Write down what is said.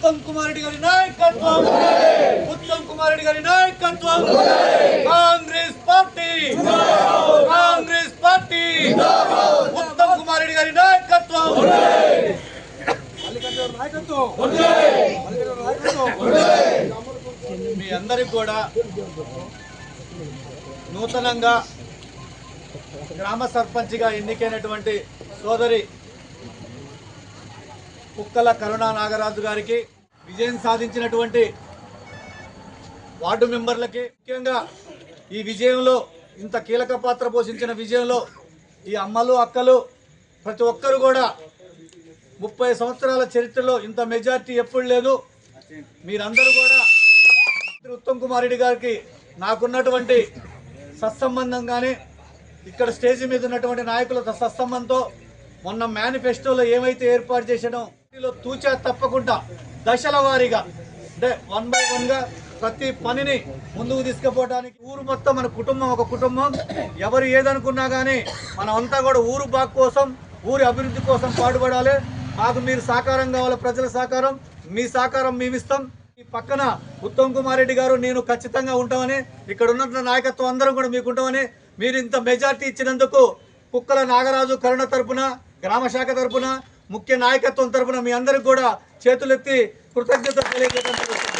ఉత్తమ్ కుమార్ రెడ్డి గారి నాయకత్వం, ఉత్తమ్ కుమార్ రెడ్డి గారి నాయకత్వం, కాంగ్రెస్ పార్టీ, కాంగ్రెస్ పార్టీ, ఉత్తమ్ కుమార్ రెడ్డి గారి నాయకత్వం. మీ అందరికి కూడా నూతనంగా గ్రామ సర్పంచ్గా ఎన్నికైనటువంటి సోదరి కుక్కల కరుణా నాగరాజు గారికి, విజయం సాధించినటువంటి వార్డు మెంబర్లకి, ముఖ్యంగా ఈ విజయంలో ఇంత కీలక పాత్ర పోషించిన విజయంలో ఈ అమ్మలు అక్కలు ప్రతి ఒక్కరు కూడా 30 సంవత్సరాల చరిత్రలో ఇంత మెజార్టీ ఎప్పుడు లేదు. మీరందరూ కూడా ఉత్తమ్ కుమార్ రెడ్డి గారికి నాకున్నటువంటి సత్సంబంధం కానీ ఇక్కడ స్టేజ్ మీద ఉన్నటువంటి నాయకులతో సత్సంబంధంతో మొన్న మేనిఫెస్టోలో ఏమైతే ఏర్పాటు చేసానో తూచా తప్పకుండా దశల వారీగా అంటే 1 by 1గా ప్రతి పనిని ముందుకు తీసుకుపోవడానికి ఊరు మొత్తం మన కుటుంబం ఒక కుటుంబం. ఎవరు ఏదనుకున్నా కానీ మనం అంతా కూడా ఊరు బాగు కోసం, ఊరి అభివృద్ధి కోసం పాటుపడాలి. మాకు మీరు సహకారం కావాలి, ప్రజల సహకారం, మీ సహకారం మేమిస్తాం. ఈ పక్కన ఉత్తమ్ కుమార్ రెడ్డి గారు నేను ఖచ్చితంగా ఉంటామని, ఇక్కడ ఉన్న నాయకత్వం అందరం కూడా మీకు ఉంటామని, మీరు ఇంత మెజార్టీ ఇచ్చినందుకు కుక్కల నాగరాజు కరుణ తరపున, గ్రామ శాఖ తరపున, ముఖ్య నాయకత్వం తరపున మీ అందరికి కూడా చేతులెత్తి కృతజ్ఞతలు తెలియజేయడం.